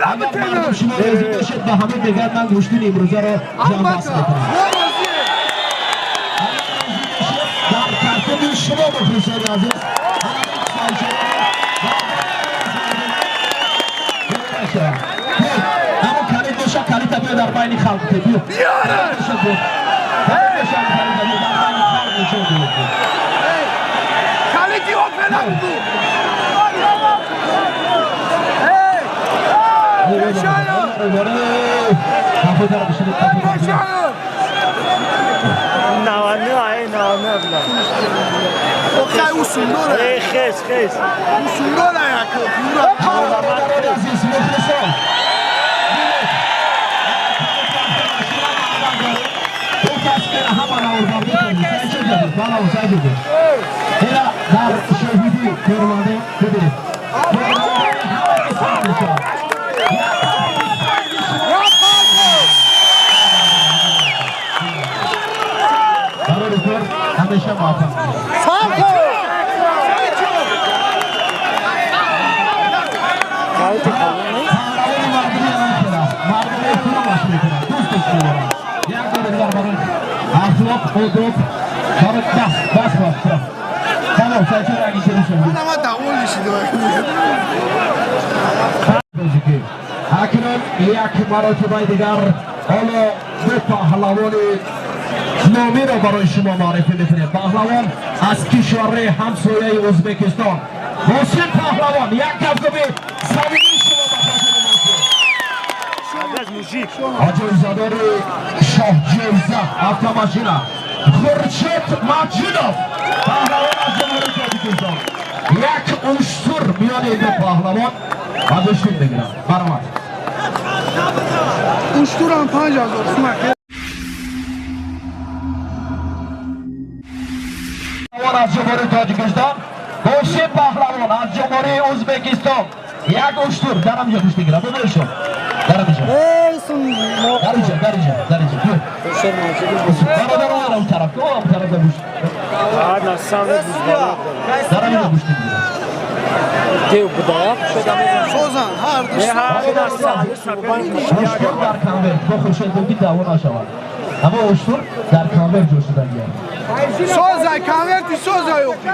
اگر مردم شما رازی باشید به همین دیگر من گوشتین امروزه را جمع بست میکنم در ترتیب شما بخوشید عزیز همون کلید باشه کلید بیا در بین خلق بیا بیاره کلیدی اوپن بگو نوانه آیه نوانه بلا اوکی او سندوره ای خیس او سندوره عزیز مخلصان دو کس که همه آورده کنید سعی جدید بالا و سعی جدید اینا در شهیدی کرمانه ببینید همیشه موفق اخلاق و دوب برای بس تمام سعی را اگه شروع شد اما دعوال نشیده اکنون یک مراتبه دیگر حالا دو پهلوان نامی را برای شما معرفی میکنیم پهلوان از کشور همسایه ازبکستان حسین پهلوان یک کفگوی زمینی شما آجایزادار شاه جایزه автомашина خورشید مجیدوف پهلوان از جمهوری تاجیکستان یک اشتر میان این دو پهلوان از اشتر بگیرم برامد اشتور هم 5000 سمکه پهلوان از جمهوری تاجیکستان حسین پهلوان از جمهوری ازبکستان یک اشتر در همجا گوش بگیرم ببرشم در همجا در اینجا برادر اون طرف گوش در همینجا گوش بگیرم سوزن هر اشتر در کامبر با خوشید بگید دعوا نشود اما اشتر در کامبر جوش شدن گرد سوزن کانورتی سوزن یوکی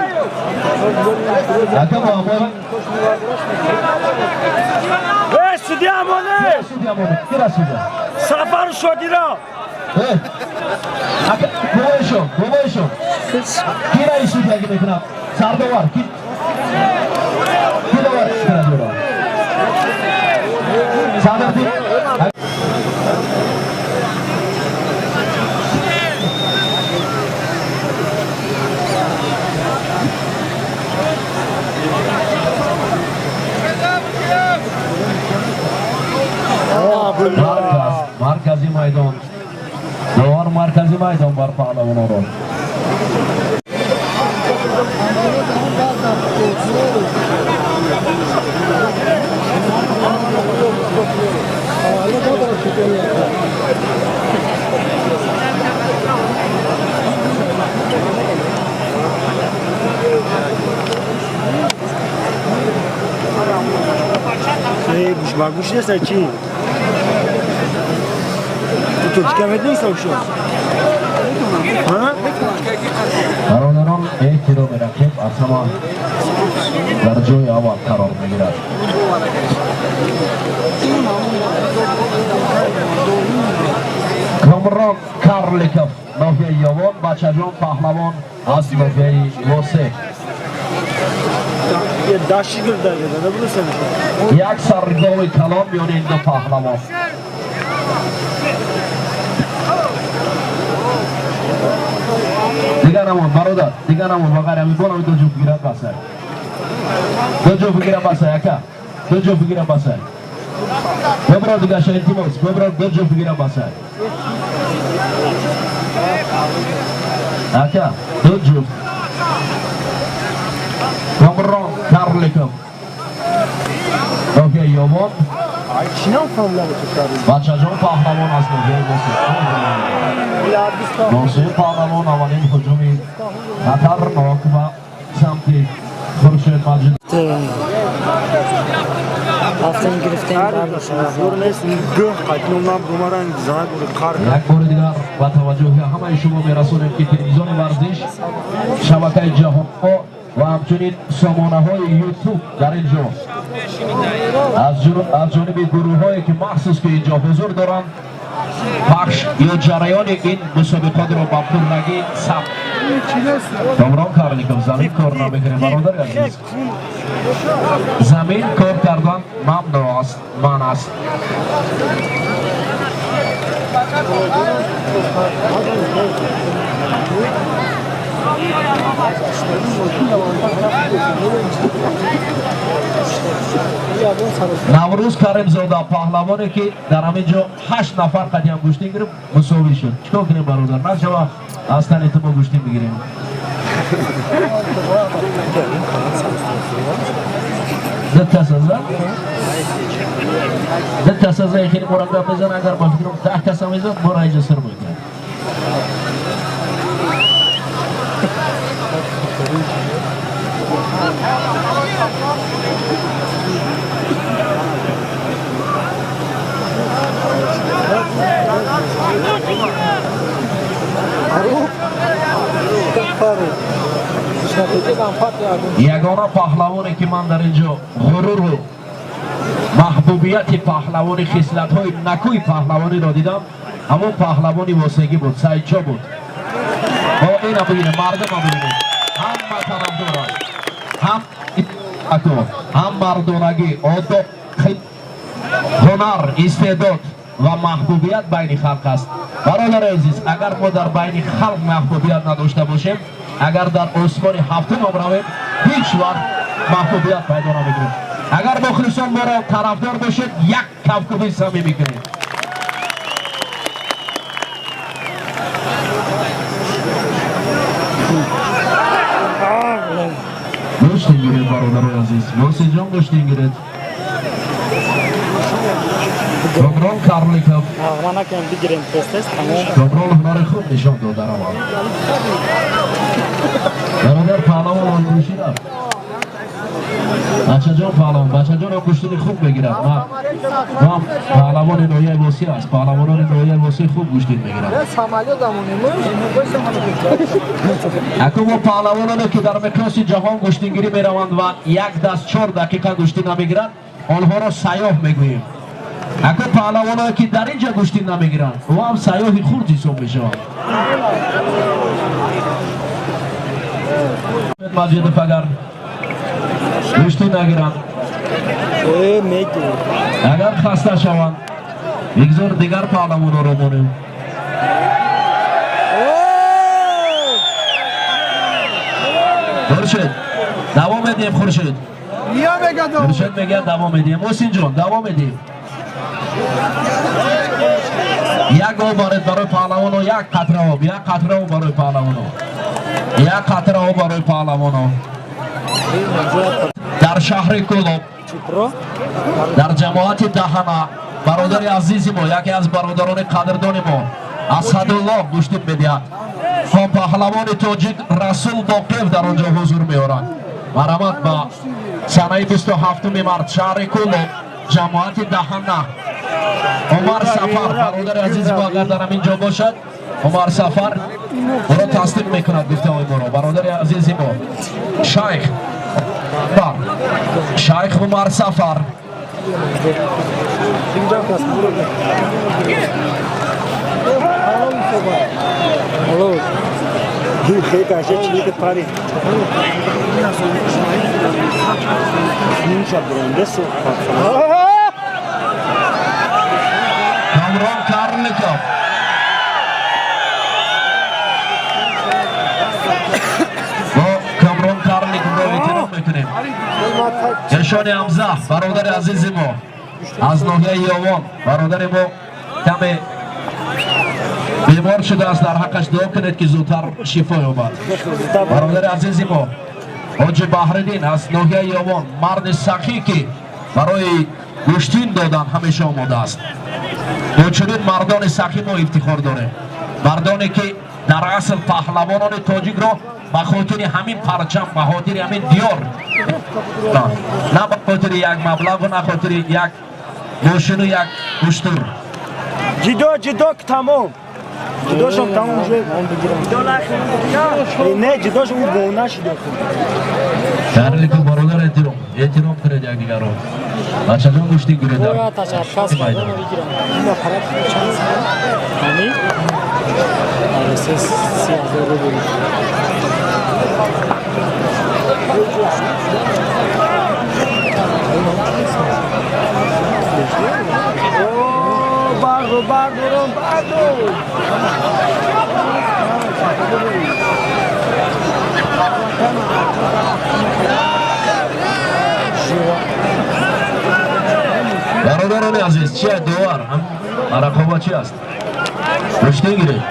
یکم آمان سودی امانه گیره سوده سفر شدی را بابایشون گیره ای سوده اگه میکنم سردوار کی دوار کنه دورا سادردی مرکزی میدان دوار مرکزی میدان بر پهلوان رو گوش نیست چی؟ تو ترکیه نیست اوشو برادران احترام رقیب اصلا در جای اول قرار میگیرد کامران کارلیکوف ناحیه یوان بچه‌جان پهلوان از ناحیه واسه یه داشتی گل داره برسن یک سرگاه کلام میان این دو پهلوان دیگر نمون برادر دیگر نمون بغیر همی بانم دو جو بگیرد بسر دو جو بگیرد بسر یکا دو جو بگیرد بسر ببرا دیگه شاید تیموس ببرا دو جو بگیرم باسه اکا دو جو کامران کارلیکم اوکی یومون بچه جان پهلوان از نویه موسیقی پهلوان اولین هجومی خطرناک و سمت خورشید مجید Haftanın giriften varmış. زور نیست گه قطنون نام بومرنگ زنگ بود کار یک بار دیگر با توجه همه شما میرسونیم که تلویزیون ورزش شبکه جهان و همچنین سامانه های یوتیوب در اینجا از جانب گروه هایی که مخصوص که اینجا حضور دارند پخش یا جریان این مسابقات را با پررنگی ثبت کامران کارلیکم زمین کار نمیکنیم برادر عزیز زمین کار کردن ممنوع است من است نوروز کریم زاده پهلوانی که در همینجا 8 نفر قدیم گوشتی گرفت مساوی شد چکار کنیم برادر نه شما از تن ما گوشتی بگیریم ده کس از خیلی مرگب بزن اگر با فکرم 10 کس هم بزن برای اینجا سر میکنم یگانه پهلوانی که من در اینجا غرور و محبوبیت پهلوانی خصلت های نکوی پهلوانی را دیدم همون پهلوانی واسگی بود سعیدشاه بود با این هم ببینید مردم هم ببینید هم طرفداران هم مردانگی آداب هنر استعداد و محبوبیت بین خلق است برادر عزیز اگر ما در بین خلق محبوبیت نداشته باشیم اگر در آسمان هفتم هم رویم هیچ وقت محبوبیت پیدا نمیکنیم اگر مخلصان ما را طرفدار باشید یک کفکفی صمیمی کنید گوشت گیرید برادر عزیز موسی جان گوشت گیرید کامران کارلیکم Ağmana kendi giren testes tamam. کامران هنر خوب نشان داد در آن برادر پهلوان آنگوشی رفت بچه جان پهلوان بچه جان آنگوشتنی خوب بگیرد ما پهلوان نویه واسی است پهلوانان نویه واسی خوب گوشتین بگیرد اکنون ما پهلوانانی که در مقیاس جهان گوشتینگیری میروند و یک دست 4 دقیقه گوشتی نمیگیرند آنها را سیاه میگوییم اکنون پهلوانانی که در اینجا گوشتی نمیگیرند و هم سیاهی خورد حساب میشوند مجید فگر گوشتی نگیرند اگر خسته شوند بگذار دیگر پهلوان را مانیم خورشید دوام میدیم خورشید بیا بگه دوام خورشید میگه دوام میدیم محسن جان دوام میدیم یک آب بارد برای پهلوان و یک قطره آب یک قطره آب برای پهلوان یک قطره آب برای پهلوان در شهر کلوب در جماعت دهنه برادر عزیز ما یکی از برادران قدردان ما اسدالله گوشتی میدهد و پهلوان تاجیک رسول باقیف در آنجا حضور میارند مرحمت با سنه 27 مارس شهر کلوب جماعت دهنه عمر سفر برادر عزیز ما اگر در اینجا باشد عمر سفر او را تصدیق میکند گفته های ما را برادر عزیز ما شیخ عمر سفر کامران کارلیکم کامران کارلیکم را اعتراف میکنیم ارشان حمزه برادر عزیز ما از ناحیه یاوان برادر ما کمی بیمار شده است، در حقش دعا کنید که زودتر شفا یابد. برادر عزیز ما حاجی بحرالدین از ناحیه یاوان، مرد سخی که برای گوشتین دادن همیشه آماده است. با چنین مردان سخی ما افتخار داریم، مردانی که در اصل پهلوانان تاجیک را به خاطر همین پرچم، به خاطر همین دیار، نه به خاطر یک مبلغ و نه خاطر یک ماشین و یک گوشتور. جدا که تمام جداشم تمام شد. نه جداش اون بونه شده. در لیکن برادر احترام کنید یک دیگر را. بچه جان گوشتی گیرید. باید تشخص کنم بگیرم. این نفرت چند سال؟ همین؟ آرسه 30,000 رو بگیرم. بردو برادران عزیز چیه دوار هم رقابت چی است؟ گوشتی گیرید.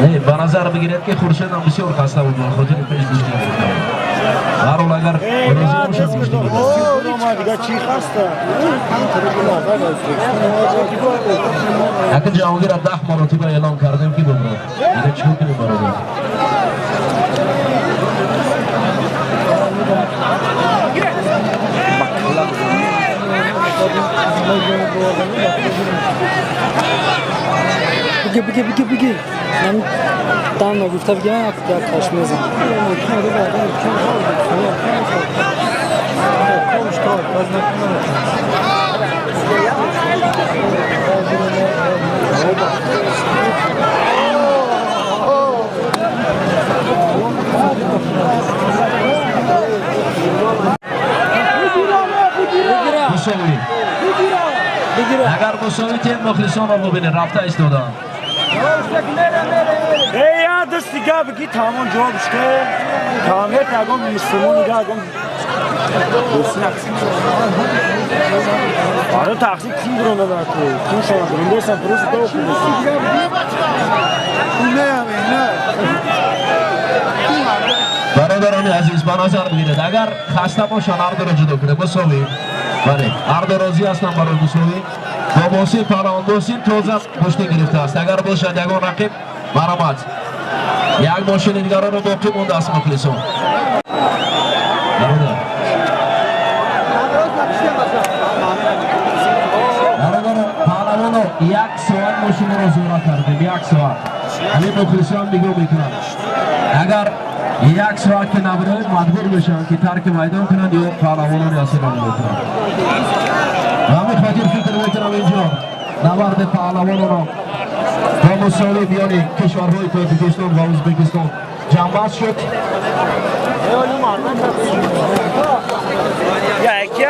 نه به نظر بگیرید که خورشید هم بسیار خسته بود، به خاطر پیش گوشتی گرفت. هر حال اگر برازی باشد گوشتی گرفت. ما دیگه چی خسته؟ اگر جهانگیر 10 مرتبه اعلام کردیم که ببرد دیگه چی کنیم برادر؟ بگی من دم نگفته بگم یک کاش میزم. اگر مساوی تیم مخلصان رو ببینید رفته ایستادن. ای دست دیگه بگی تمام جوابش که تمامیت اگم مسلمان دیگه اگم آره تقصیر kim durumda zaten? Kim şu an durumdaysan burası da okuyorsun. نه برادران عزیز به نظر بگیرید اگر خسته باشن هر دو را جدا کنه مساوی. بله هر دو راضی هستن برای مساوی. با باسی پراندوسی تازه گوشتی گرفته است. اگر باشد یگان رقیب مرامت یک ماشین دیگر رو باقی مونده است مخلصان. برادر پهلوانو یک ساعت ماشین رو زورا کردیم، یک ساعت. همین مخلصان دیگه میکنن اگر یک ساعت که نبرد مجبور بشن که ترک میدان کنند یا پهلوانان اصلا نمیکنن. همین خاطر فکر میکنم اینجا نبرد پهلوانان را با مساوی میان کشورهای تاجیکستان و ازبکستان جنبش شد. Ya iki